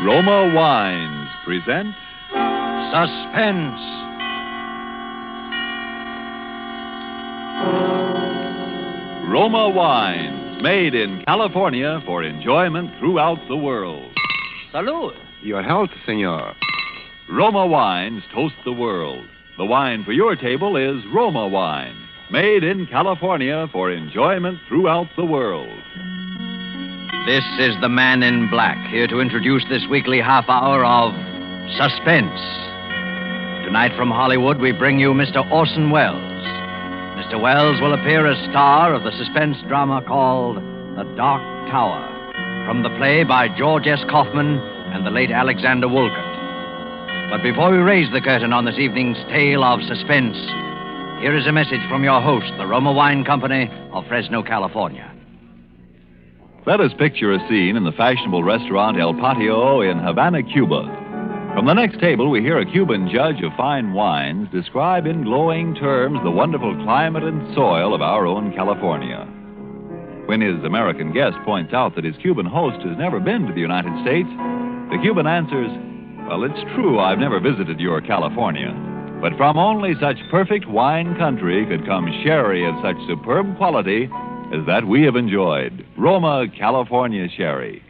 Roma Wines present Suspense. Roma Wines, made in California for enjoyment throughout the world. Salud. Your health, senor. Roma Wines toast the world. The wine for your table is Roma Wine, made in California for enjoyment throughout the world. This is the Man in Black, here to introduce this weekly half hour of Suspense. Tonight from Hollywood, we bring you Mr. Orson Welles. Mr. Welles will appear as star of the suspense drama called The Dark Tower, from the play by George S. Kaufman and the late Alexander Woollcott. But before we raise the curtain on this evening's tale of suspense, here is a message from your host, the Roma Wine Company of Fresno, California. Let us picture a scene in the fashionable restaurant El Patio in Havana, Cuba. From the next table, we hear a Cuban judge of fine wines describe in glowing terms the wonderful climate and soil of our own California. When his American guest points out that his Cuban host has never been to the United States, the Cuban answers, "Well, it's true I've never visited your California, but from only such perfect wine country could come sherry of such superb quality as that we have enjoyed, Roma California sherry."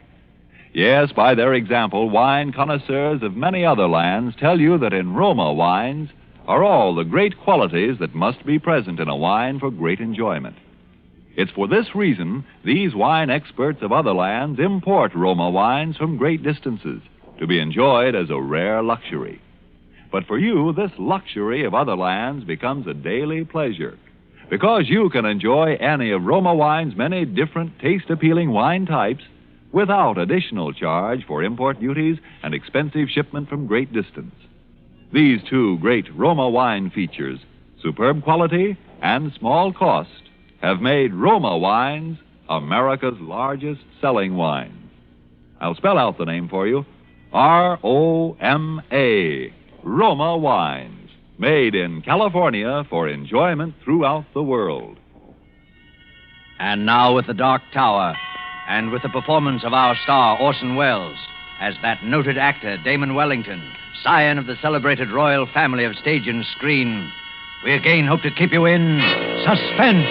Yes, by their example, wine connoisseurs of many other lands tell you that in Roma wines are all the great qualities that must be present in a wine for great enjoyment. It's for this reason these wine experts of other lands import Roma wines from great distances to be enjoyed as a rare luxury. But for you, this luxury of other lands becomes a daily pleasure, because you can enjoy any of Roma wine's many different taste-appealing wine types without additional charge for import duties and expensive shipment from great distance. These two great Roma wine features, superb quality and small cost, have made Roma wines America's largest selling wine. I'll spell out the name for you. R-O-M-A, Roma Wines, made in California for enjoyment throughout the world. And now with The Dark Tower, and with the performance of our star, Orson Welles, as that noted actor, Damon Wellington, scion of the celebrated royal family of stage and screen, we again hope to keep you in suspense.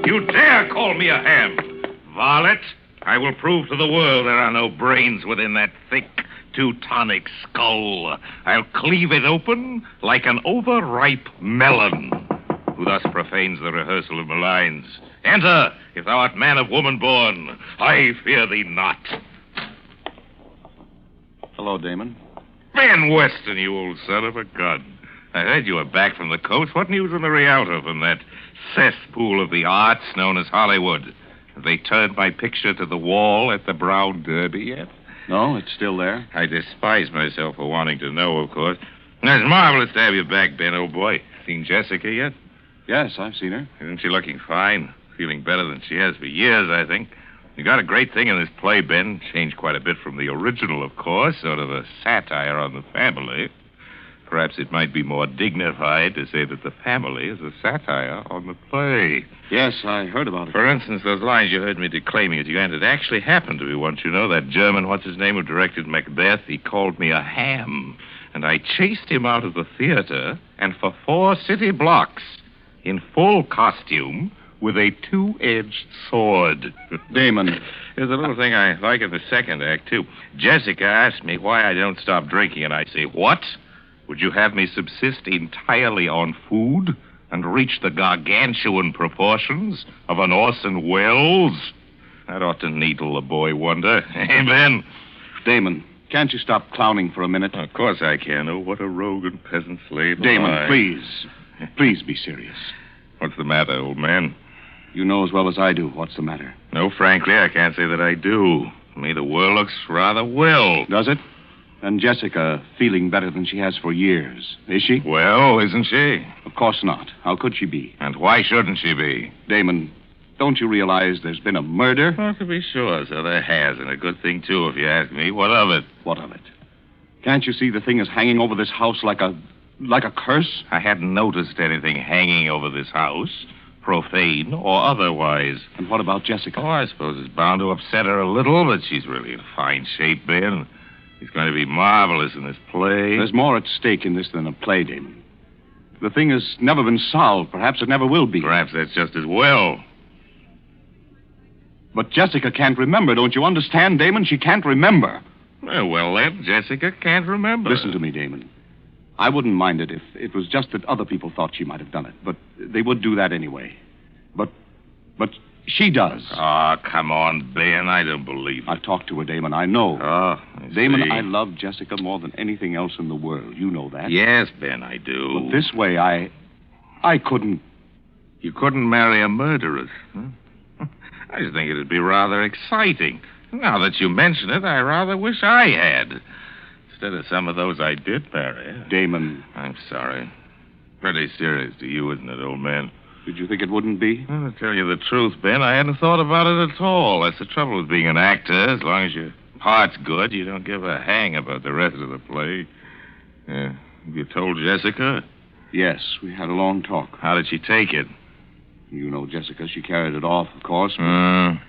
You dare call me a ham. Varlet, I will prove to the world there are no brains within that thick Teutonic skull. I'll cleave it open like an overripe melon. Who thus profanes the rehearsal of maligns? Enter, if thou art man of woman born. I fear thee not. Hello, Damon. Ben Weston, you old son of a gun. I heard you were back from the coast. What news on the Rialto from that cesspool of the arts known as Hollywood? Have they turned my picture to the wall at the Brown Derby yet? No, it's still there. I despise myself for wanting to know, of course. It's marvelous to have you back, Ben, old boy. Seen Jessica yet? Yes, I've seen her. Isn't she looking fine? Feeling better than she has for years, I think. You got a great thing in this play, Ben. Changed quite a bit from the original, of course. Sort of a satire on the family. Perhaps it might be more dignified to say that the family is a satire on the play. Yes, I heard about it. For instance, those lines you heard me declaiming at the end, it actually happened to me once, you know. That German, what's-his-name, who directed Macbeth, he called me a ham. And I chased him out of the theater, and for 4 city blocks, in full costume, with a 2-edged sword. Damon. There's a little thing I like in the second act, too. Jessica asked me why I don't stop drinking, and I say, what? Would you have me subsist entirely on food and reach the gargantuan proportions of an Orson Welles? That ought to needle the boy wonder. Amen. Damon, can't you stop clowning for a minute? Of course I can. Oh, what a rogue and peasant slave. Damon, please. Please be serious. What's the matter, old man? You know as well as I do what's the matter. No, frankly, I can't say that I do. To me, the world looks rather well. Does it? And Jessica feeling better than she has for years. Is she? Well, isn't she? Of course not. How could she be? And why shouldn't she be? Damon, don't you realize there's been a murder? Well, to be sure, so there has, and a good thing, too, if you ask me. What of it? What of it? Can't you see the thing is hanging over this house like a Like a curse? I hadn't noticed anything hanging over this house, profane or otherwise. And what about Jessica? Oh, I suppose it's bound to upset her a little, but she's really in fine shape, Ben. She's going to be marvelous in this play. There's more at stake in this than a play, Damon. The thing has never been solved. Perhaps it never will be. Perhaps that's just as well. But Jessica can't remember, don't you understand, Damon? She can't remember. Well, then, Jessica can't remember. Listen to me, Damon. I wouldn't mind it if it was just that other people thought she might have done it. But they would do that anyway. But she does. Oh, come on, Ben. I don't believe it. I've talked to her, Damon. I know. Oh, I Damon, see. I love Jessica more than anything else in the world. You know that. Yes, Ben, I do. But this way, I couldn't. You couldn't marry a murderess, huh? I just think it'd be rather exciting. Now that you mention it, I rather wish I had. Instead of some of those I did marry. Damon. I'm sorry. Pretty serious to you, isn't it, old man? Did you think it wouldn't be? Well, to tell you the truth, Ben, I hadn't thought about it at all. That's the trouble with being an actor. As long as your part's good, you don't give a hang about the rest of the play. You told Jessica? Yes, we had a long talk. How did she take it? You know Jessica. She carried it off, of course. Ben,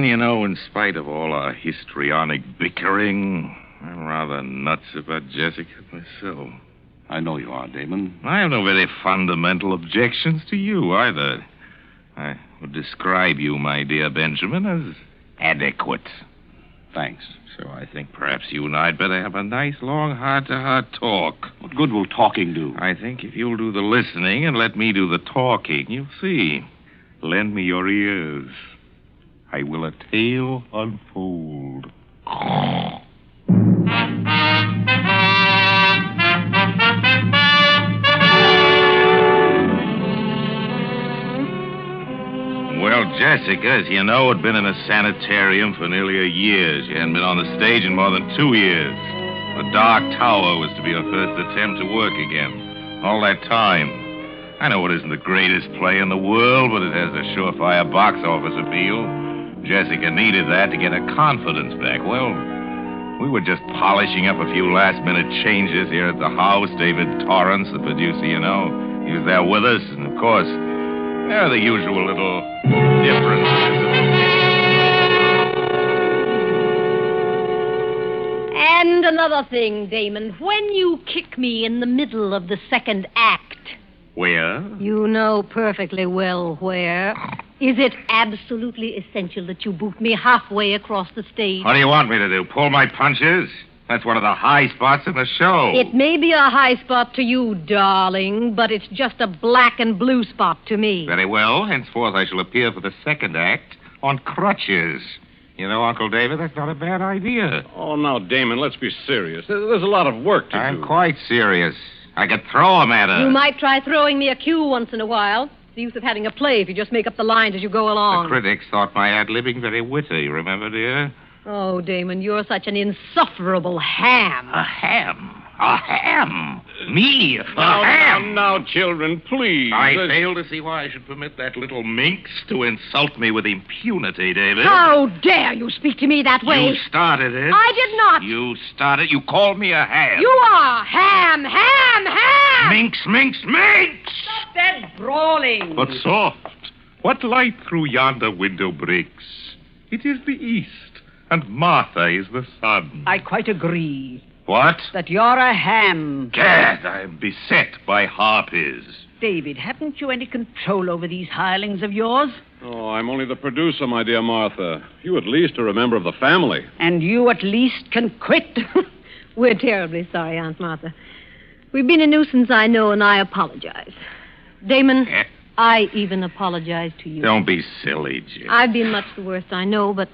you know, in spite of all our histrionic bickering, I'm rather nuts about Jessica myself. I know you are, Damon. I have no very fundamental objections to you, either. I would describe you, my dear Benjamin, as adequate. Thanks. So I think perhaps you and I'd better have a nice, long, heart-to-heart talk. What good will talking do? I think if you'll do the listening and let me do the talking, you'll see. Lend me your ears. I will a tale unfold. Well, Jessica, as you know, had been in a sanitarium for nearly a year. She hadn't been on the stage in more than 2 years. The Dark Tower was to be her first attempt to work again. All that time. I know it isn't the greatest play in the world, but it has a surefire box office appeal. Jessica needed that to get her confidence back. Well, we were just polishing up a few last-minute changes here at the house. David Torrance, the producer, you know, he was there with us. And, of course, there are the usual little differences. And another thing, Damon. When you kick me in the middle of the second act... Where? You know perfectly well where. Is it absolutely essential that you boot me halfway across the stage? What do you want me to do? Pull my punches? That's one of the high spots in the show. It may be a high spot to you, darling, but it's just a black and blue spot to me. Very well. Henceforth, I shall appear for the second act on crutches. You know, Uncle David, that's not a bad idea. Oh, now, Damon, let's be serious. There's a lot of work to do. I'm quite serious. I could throw him at her. You might try throwing me a cue once in a while. The use of having a play if you just make up the lines as you go along. The critics thought my ad-libbing very witty, remember, dear? Oh, Damon, you're such an insufferable ham. A ham? A ham? Me? A ham? Now, children, please. I fail to see why I should permit that little minx to insult me with impunity, David. How dare you speak to me that way? You started it. I did not. You started. You called me a ham. You are ham, ham, ham. Minx, minx, minx! Stop that brawling. But soft. What light through yonder window breaks? It is the east, and Martha is the sun. I quite agree. What? That you're a ham. Gad, I am beset by harpies. David, haven't you any control over these hirelings of yours? Oh, I'm only the producer, my dear Martha. You at least are a member of the family. And you at least can quit. We're terribly sorry, Aunt Martha. We've been a nuisance, I know, and I apologize. Damon, I even apologize to you. Don't be silly, Jim. I've been much the worst, I know, but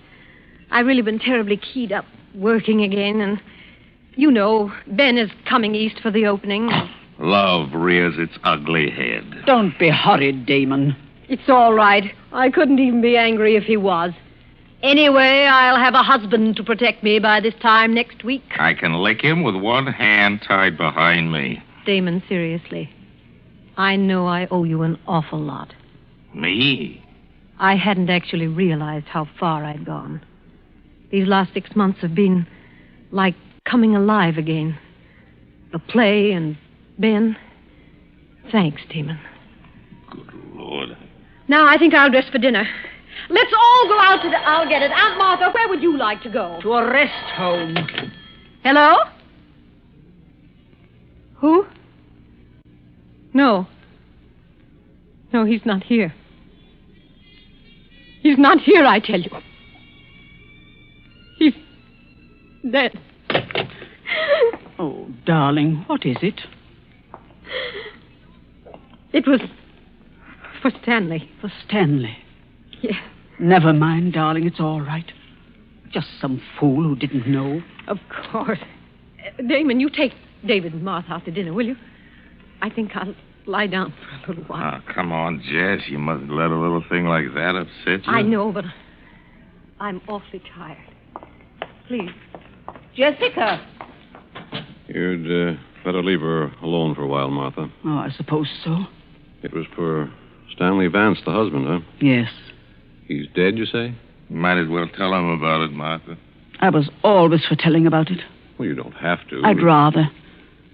I've really been terribly keyed up working again, and... You know, Ben is coming east for the opening. Love rears its ugly head. Don't be horrid, Damon. It's all right. I couldn't even be angry if he was. Anyway, I'll have a husband to protect me by this time next week. I can lick him with one hand tied behind me. Damon, seriously. I know I owe you an awful lot. Me? I hadn't actually realized how far I'd gone. These last 6 months have been like... coming alive again. the play and Ben. Thanks, Damon. Good Lord. Now I think I'll dress for dinner. Let's all go out to the... I'll get it. Aunt Martha, where would you like to go? To a rest home. Hello? Who? No. No, he's not here. He's not here, I tell you. He's dead. Oh, darling, what is it? It was for Stanley. For Stanley? Yes. Never mind, darling, it's all right. Just some fool who didn't know. Of course. Damon, you take David and Martha out to dinner, will you? I think I'll lie down for a little while. Oh, come on, Jess. You mustn't let a little thing like that upset you. I know, but I'm awfully tired. Please. Jessica! You'd better leave her alone for a while, Martha. Oh, I suppose so. It was for Stanley Vance, the husband, huh? Yes. He's dead, you say? You might as well tell him about it, Martha. I was always for telling about it. Well, you don't have to. I'd rather.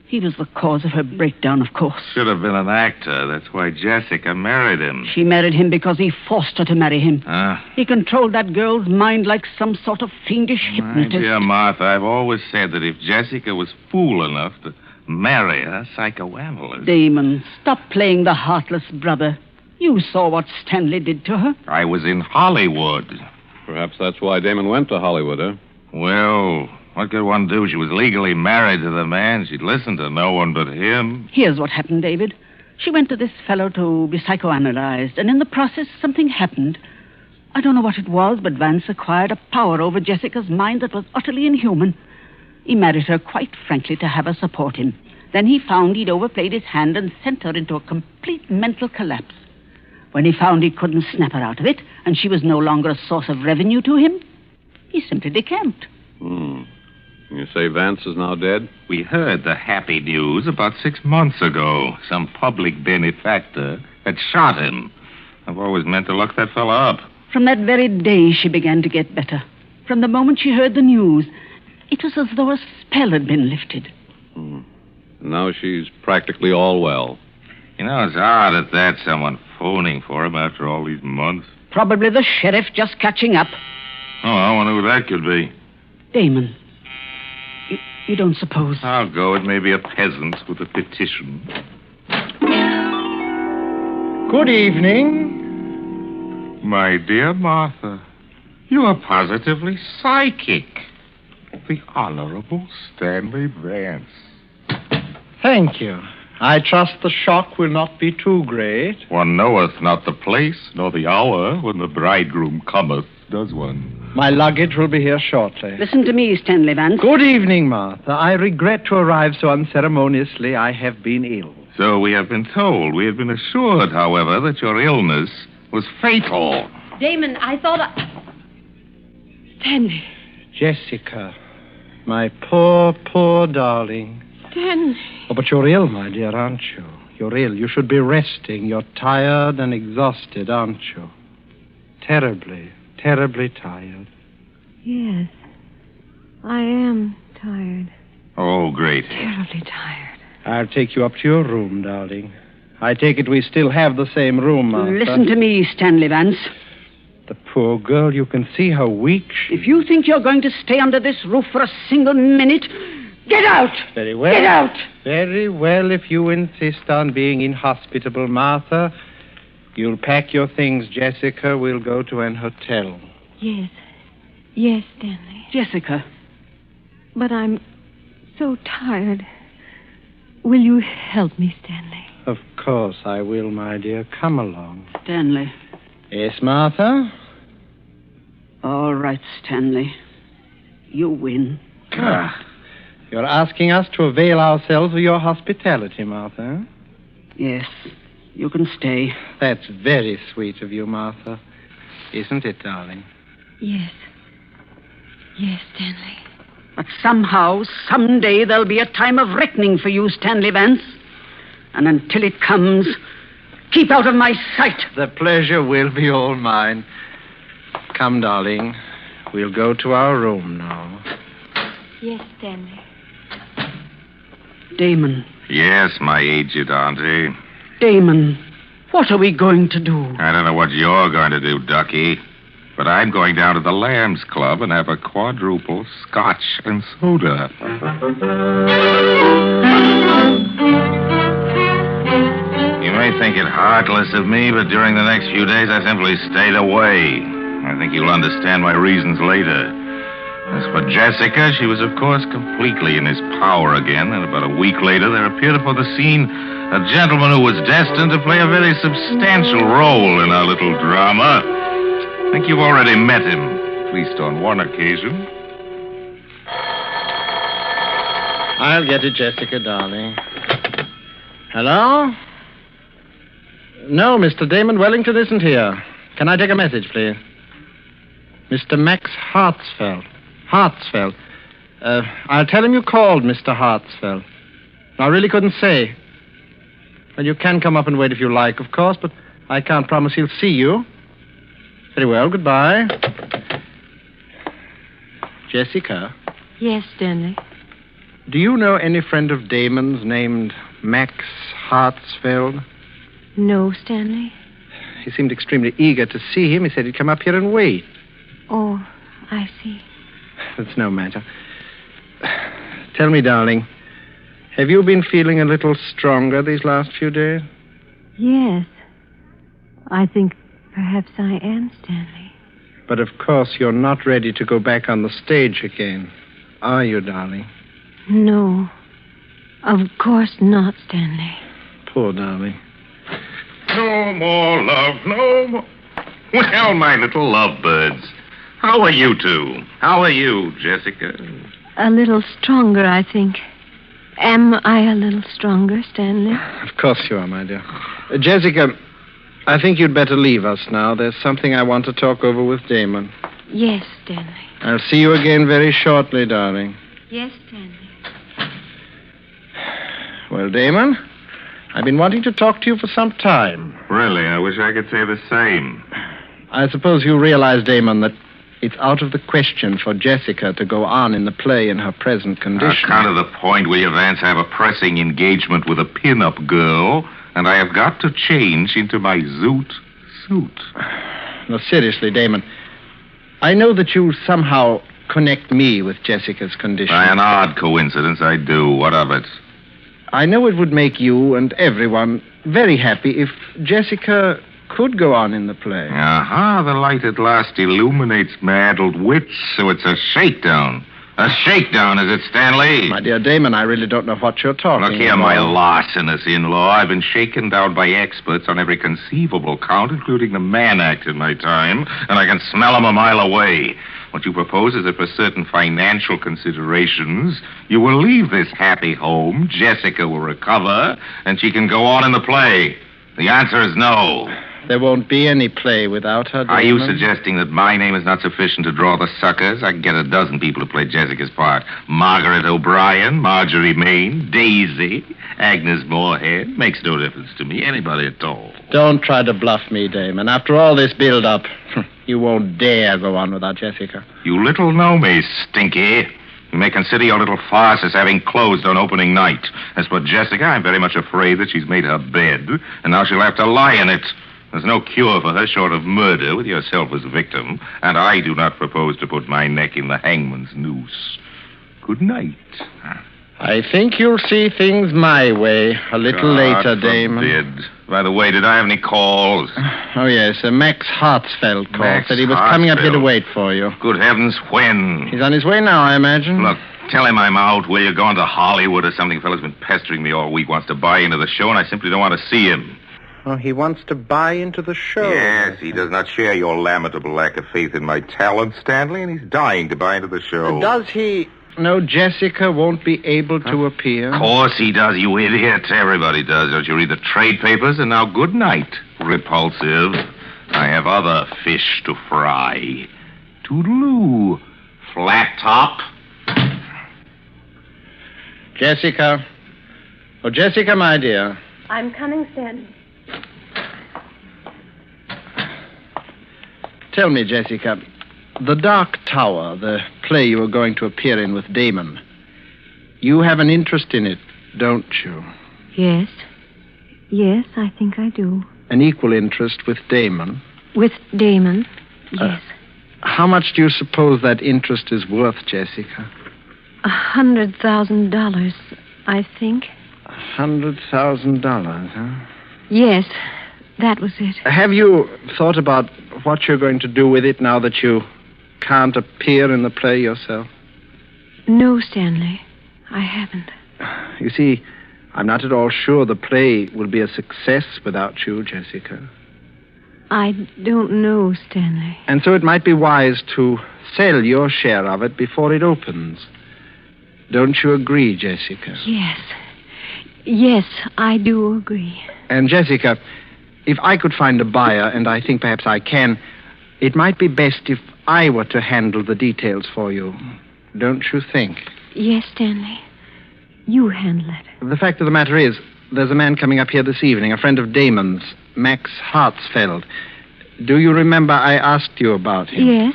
He was the cause of her breakdown, of course. Should have been an actor. That's why Jessica married him. She married him because he forced her to marry him. He controlled that girl's mind like some sort of fiendish hypnotist. My dear Martha, I've always said that if Jessica was fool enough to marry a psychoanalyst... Damon, stop playing the heartless brother. You saw what Stanley did to her. I was in Hollywood. Perhaps that's why Damon went to Hollywood, huh? Well, what could one do? She was legally married to the man. She'd listen to no one but him. Here's what happened, David. She went to this fellow to be psychoanalyzed, and in the process, something happened. I don't know what it was, but Vance acquired a power over Jessica's mind that was utterly inhuman. He married her, quite frankly, to have her support him. Then he found he'd overplayed his hand and sent her into a complete mental collapse. When he found he couldn't snap her out of it, and she was no longer a source of revenue to him, he simply decamped. You say Vance is now dead? We heard the happy news about 6 months ago. Some public benefactor had shot him. I've always meant to look that fella up. From that very day, she began to get better. From the moment she heard the news, it was as though a spell had been lifted. Now she's practically all well. You know, it's odd at that, someone phoning for him after all these months. Probably the sheriff just catching up. Oh, I wonder who that could be. Damon, you don't suppose... I'll go. It may be a peasant with a petition. Good evening. My dear Martha, you are positively psychic. The Honorable Stanley Vance. Thank you. I trust the shock will not be too great. One knoweth not the place, nor the hour when the bridegroom cometh, does one? My luggage will be here shortly. Listen to me, Stanley Vance. Good evening, Martha. I regret to arrive so unceremoniously. I have been ill. So we have been told. We have been assured, however, that your illness was fatal. Damon, I thought Stanley. Jessica. My poor, poor darling. Stanley. Oh, but you're ill, my dear, aren't you? You're ill. You should be resting. You're tired and exhausted, aren't you? Terribly, terribly tired. Yes. I am tired. Oh, great. Terribly tired. I'll take you up to your room, darling. I take it we still have the same room, Martha. Listen to me, Stanley Vance. The poor girl, you can see how weak she is. If you think you're going to stay under this roof for a single minute, get out! Very well. Get out! Very well, if you insist on being inhospitable, Martha. You'll pack your things, Jessica. We'll go to an hotel. Yes. Yes, Stanley. Jessica. But I'm so tired. Will you help me, Stanley? Of course I will, my dear. Come along. Stanley. Yes, Martha? All right, Stanley. You win. You're asking us to avail ourselves of your hospitality, Martha. Yes. You can stay. That's very sweet of you, Martha. Isn't it, darling? Yes. Yes, Stanley. But somehow, someday, there'll be a time of reckoning for you, Stanley Vance. And until it comes, keep out of my sight. The pleasure will be all mine. Come, darling. We'll go to our room now. Yes, Stanley. Damon. Yes, my aged auntie. Damon, what are we going to do? I don't know what you're going to do, Ducky. But I'm going down to the Lambs Club and have a quadruple scotch and soda. You may think it heartless of me, but during the next few days I simply stayed away. I think you'll understand my reasons later. As for Jessica, she was, of course, completely in his power again, and about a week later there appeared upon the scene a gentleman who was destined to play a very substantial role in our little drama. I think you've already met him, at least on one occasion. I'll get it, Jessica, darling. Hello? No, Mr. Damon Wellington isn't here. Can I take a message, please? Mr. Max Hartsfeld. Hartsfeld. I'll tell him you called, Mr. Hartsfeld. I really couldn't say. Well, you can come up and wait if you like, of course, but I can't promise he'll see you. Very well, goodbye. Jessica? Yes, Stanley. Do you know any friend of Damon's named Max Hartsfeld? No, Stanley. He seemed extremely eager to see him. He said he'd come up here and wait. Oh, I see. That's no matter. Tell me, darling, have you been feeling a little stronger these last few days? Yes. I think perhaps I am, Stanley. But of course you're not ready to go back on the stage again, are you, darling? No. Of course not, Stanley. Poor darling. No more love, no more. Well, my little lovebirds, how are you two? How are you, Jessica? A little stronger, I think. Am I a little stronger, Stanley? Of course you are, my dear. Jessica, I think you'd better leave us now. There's something I want to talk over with Damon. Yes, Stanley. I'll see you again very shortly, darling. Yes, Stanley. Well, Damon, I've been wanting to talk to you for some time. Really, I wish I could say the same. I suppose you realize, Damon, that it's out of the question for Jessica to go on in the play in her present condition. Kind of the point where Vance have a pressing engagement with a pin-up girl, and I have got to change into my zoot suit. No, seriously, Damon, I know that you somehow connect me with Jessica's condition. By an odd coincidence, I do. What of it? I know it would make you and everyone very happy if Jessica could go on in the play. Aha, the light at last illuminates my addled wits, so it's a shakedown. A shakedown, is it, Stanley? My dear Damon, I really don't know what you're talking about. Look here, my larcenous in-law. I've been shaken down by experts on every conceivable count, including the man act in my time, and I can smell them a mile away. What you propose is that for certain financial considerations, you will leave this happy home, Jessica will recover, and she can go on in the play. The answer is no. There won't be any play without her, Damon. Are you suggesting that my name is not sufficient to draw the suckers? I can get a dozen people to play Jessica's part. Margaret O'Brien, Marjorie Main, Daisy, Agnes Moorehead. Makes no difference to me. Anybody at all. Don't try to bluff me, Damon. After all this build-up, you won't dare go on without Jessica. You little know me, Stinky. You may consider your little farce as having closed on opening night. As for Jessica, I'm very much afraid that she's made her bed, and now she'll have to lie in it. There's no cure for her short of murder with yourself as victim, and I do not propose to put my neck in the hangman's noose. Good night. I think you'll see things my way a little later, Damon. By the way, did I have any calls? Oh, yes. Max Hartsfeld called. Said he was coming up here to wait for you. Good heavens, when? He's on his way now, I imagine. Look, tell him I'm out. Will you go on to Hollywood or something? Fellow's been pestering me all week, wants to buy into the show, and I simply don't want to see him. Oh, he wants to buy into the show. Yes, he does not share your lamentable lack of faith in my talent, Stanley, and he's dying to buy into the show. Does he know Jessica won't be able to appear? Of course he does, you idiot. Everybody does. Don't you read the trade papers? And now good night, repulsive. I have other fish to fry. Toodaloo, flat top. Jessica. Oh, Jessica, my dear. I'm coming, Stanley. Tell me, Jessica, The Dark Tower, the play you were going to appear in with Damon, you have an interest in it, don't you? Yes. Yes, I think I do. An equal interest with Damon? With Damon, yes. How much do you suppose that interest is worth, Jessica? $100,000, I think. $100,000, huh? Yes, that was it. Have you thought about what you're going to do with it now that you can't appear in the play yourself? No, Stanley, I haven't. You see, I'm not at all sure the play will be a success without you, Jessica. I don't know, Stanley. And so it might be wise to sell your share of it before it opens. Don't you agree, Jessica? Yes. Yes, I do agree. And, Jessica, if I could find a buyer, and I think perhaps I can, it might be best if I were to handle the details for you. Don't you think? Yes, Stanley. You handle it. The fact of the matter is, there's a man coming up here this evening, a friend of Damon's, Max Hartsfeld. Do you remember I asked you about him? Yes.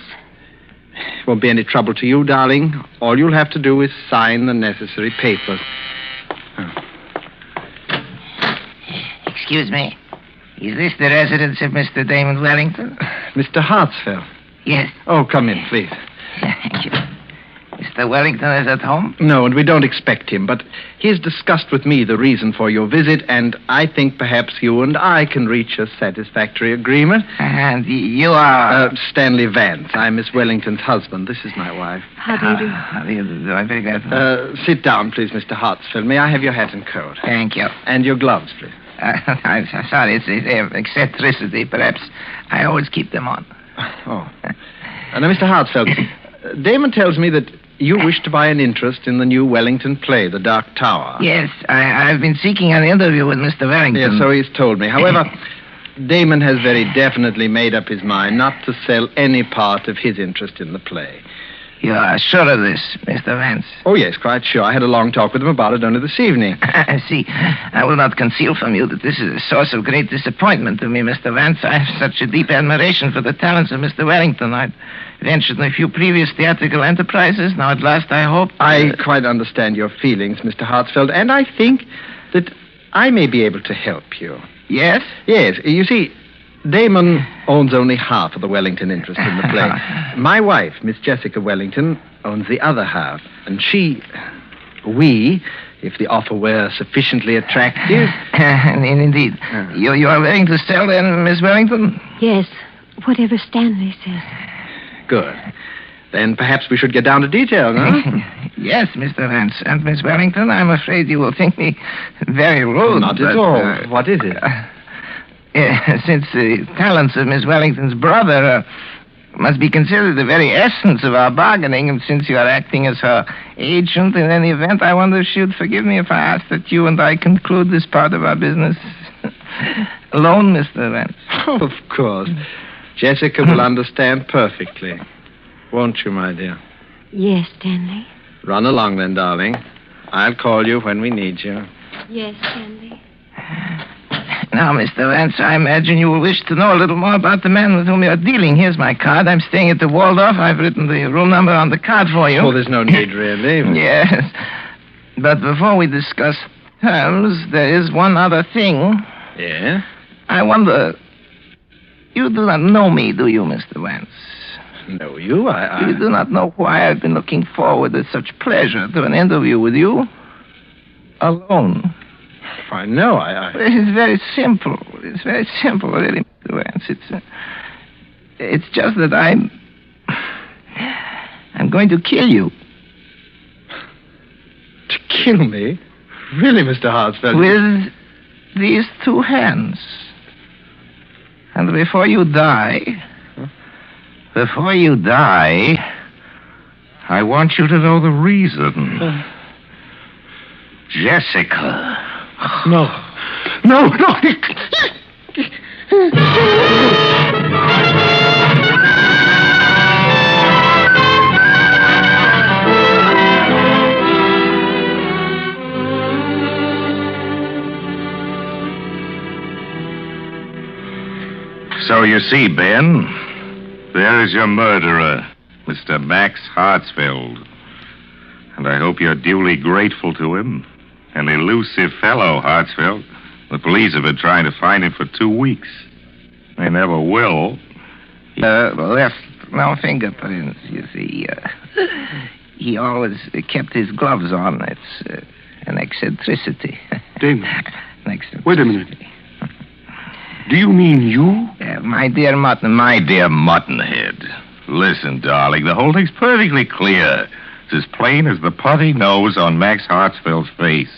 It won't be any trouble to you, darling. All you'll have to do is sign the necessary papers. Oh. Excuse me. Is this the residence of Mr. Damon Wellington? Mr. Hartsfeld? Yes. Oh, come in, please. Thank you. Mr. Wellington is at home? No, and we don't expect him, but he's discussed with me the reason for your visit, and I think perhaps you and I can reach a satisfactory agreement. And you are... Stanley Vance. I'm Miss Wellington's husband. This is my wife. How do you do? How do you do? I'm very glad. Sit down, please, Mr. Hartsfeld. May I have your hat and coat? Thank you. And your gloves, please. I'm sorry. It's eccentricity. Perhaps I always keep them on. Oh. Now, Mr. Hartsfeld, Damon tells me that you wish to buy an interest in the new Wellington play, The Dark Tower. Yes, I've been seeking an interview with Mr. Wellington. Yes, so he's told me. However, Damon has very definitely made up his mind not to sell any part of his interest in the play. You are sure of this, Mr. Vance? Oh, yes, quite sure. I had a long talk with him about it only this evening. I see. I will not conceal from you that this is a source of great disappointment to me, Mr. Vance. I have such a deep admiration for the talents of Mr. Wellington. I'd ventured in a few previous theatrical enterprises. Now, at last, I hope... I quite understand your feelings, Mr. Hartsfeld, and I think that I may be able to help you. Yes? Yes. You see, Damon owns only half of the Wellington interest in the play. My wife, Miss Jessica Wellington, owns the other half. And we, if the offer were sufficiently attractive... Indeed. You are willing to sell then, Miss Wellington? Yes, whatever Stanley says. Good. Then perhaps we should get down to detail, no? Yes, Mr. Vance. And Miss Wellington, I'm afraid you will think me very rude. Not at all. What is it? Since the talents of Miss Wellington's brother must be considered the very essence of our bargaining, and since you are acting as her agent in any event, I wonder if she would forgive me if I asked that you and I conclude this part of our business alone, Mr. Vance. Oh, of course. Jessica will understand perfectly. Won't you, my dear? Yes, Stanley. Run along then, darling. I'll call you when we need you. Yes, Stanley. Now, Mr. Vance, I imagine you will wish to know a little more about the man with whom you are dealing. Here's my card. I'm staying at the Waldorf. I've written the room number on the card for you. Oh, there's no need, really. Yes. But before we discuss terms, there is one other thing. Yeah? I wonder... You do not know me, do you, Mr. Vance? Know you? You do not know why I've been looking forward with such pleasure to an interview with you? Alone. I know, It's very simple. It's very simple, really, Mr. Vance. It's just that I'm going to kill you. To kill me? Really, Mr. Hartsfeld? With these two hands. And before you die, I want you to know the reason. Jessica. No. So you see, Ben, there is your murderer, Mr. Max Hartsfeld. And I hope you're duly grateful to him An elusive fellow, Hartsfield. The police have been trying to find him for 2 weeks. They never will. Left no fingerprints, you see. He always kept his gloves on. It's an eccentricity. Damon. An eccentricity. Wait a minute. Do you mean you? My dear Mutton. My dear Muttonhead. Listen, darling, the whole thing's perfectly clear. It's as plain as the putty nose on Max Hartsfield's face.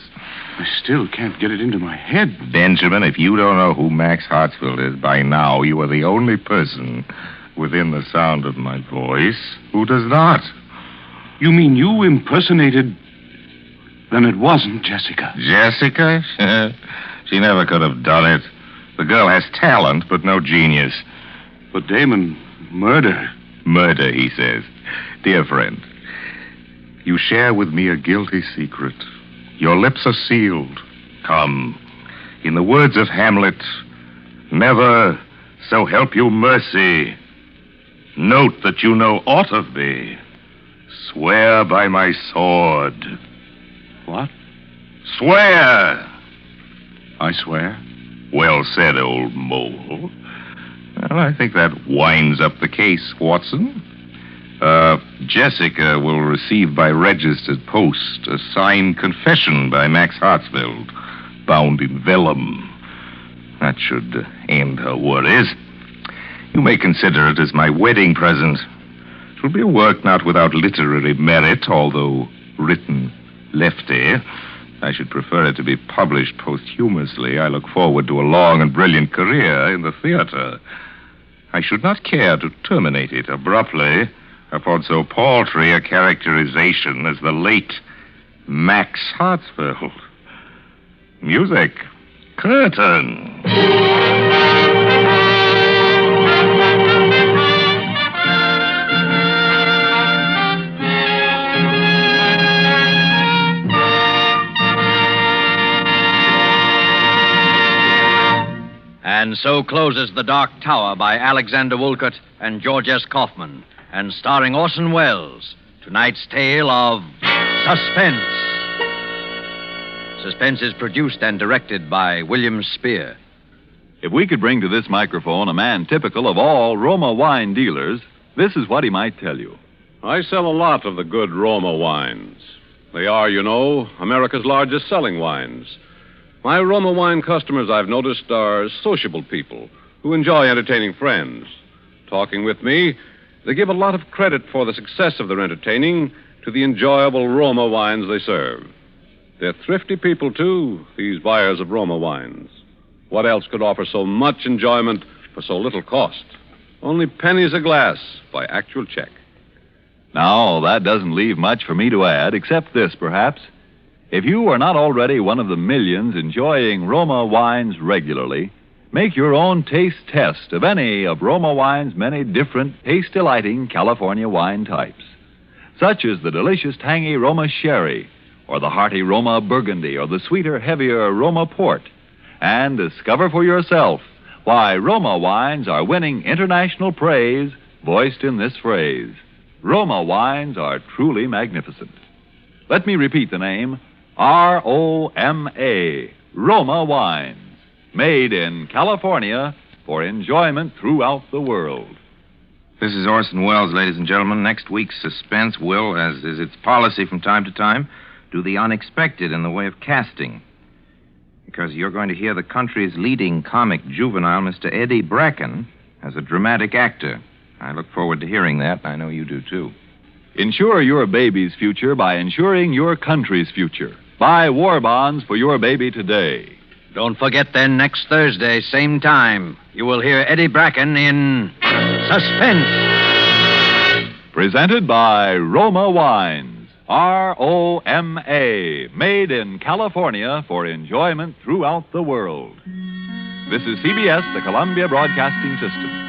I still can't get it into my head. Benjamin, if you don't know who Max Hartsfield is by now, you are the only person within the sound of my voice who does not. You mean you impersonated... Then it wasn't Jessica. Jessica? She never could have done it. The girl has talent, but no genius. But Damon, murder. Murder, he says. Dear friend, you share with me a guilty secret. Your lips are sealed. Come, in the words of Hamlet, never, so help you mercy. Note that you know aught of me. Swear by my sword. What? Swear! I swear. Well said, old mole. Well, I think that winds up the case, Watson. Jessica will receive by registered post a signed confession by Max Hartsfield, bound in vellum. That should end her worries. You may consider it as my wedding present. It will be a work not without literary merit, although written lefty. I should prefer it to be published posthumously. I look forward to a long and brilliant career in the theater. I should not care to terminate it abruptly upon so paltry a characterization as the late Max Hartsfield. Music. Curtain. And so closes The Dark Tower by Alexander Woolcott and George S. Kaufman, and starring Orson Welles. Tonight's tale of Suspense. Suspense is produced and directed by William Spear. If we could bring to this microphone a man typical of all Roma wine dealers, this is what he might tell you. I sell a lot of the good Roma wines. They are, you know, America's largest selling wines. My Roma wine customers, I've noticed, are sociable people who enjoy entertaining friends. Talking with me, they give a lot of credit for the success of their entertaining to the enjoyable Roma wines they serve. They're thrifty people, too, these buyers of Roma wines. What else could offer so much enjoyment for so little cost? Only pennies a glass by actual check. Now, that doesn't leave much for me to add, except this, perhaps. If you are not already one of the millions enjoying Roma wines regularly, make your own taste test of any of Roma wine's many different taste-delighting California wine types, such as the delicious tangy Roma Sherry, or the hearty Roma Burgundy, or the sweeter, heavier Roma Port, and discover for yourself why Roma wines are winning international praise, voiced in this phrase: Roma wines are truly magnificent. Let me repeat the name: R-O-M-A, Roma wines. Made in California for enjoyment throughout the world. This is Orson Welles, ladies and gentlemen. Next week's Suspense will, as is its policy from time to time, do the unexpected in the way of casting. Because you're going to hear the country's leading comic juvenile, Mr. Eddie Bracken, as a dramatic actor. I look forward to hearing that. I know you do, too. Insure your baby's future by insuring your country's future. Buy war bonds for your baby today. Don't forget, then, next Thursday, same time, you will hear Eddie Bracken in Suspense. Presented by Roma Wines. R-O-M-A. Made in California for enjoyment throughout the world. This is CBS, the Columbia Broadcasting System.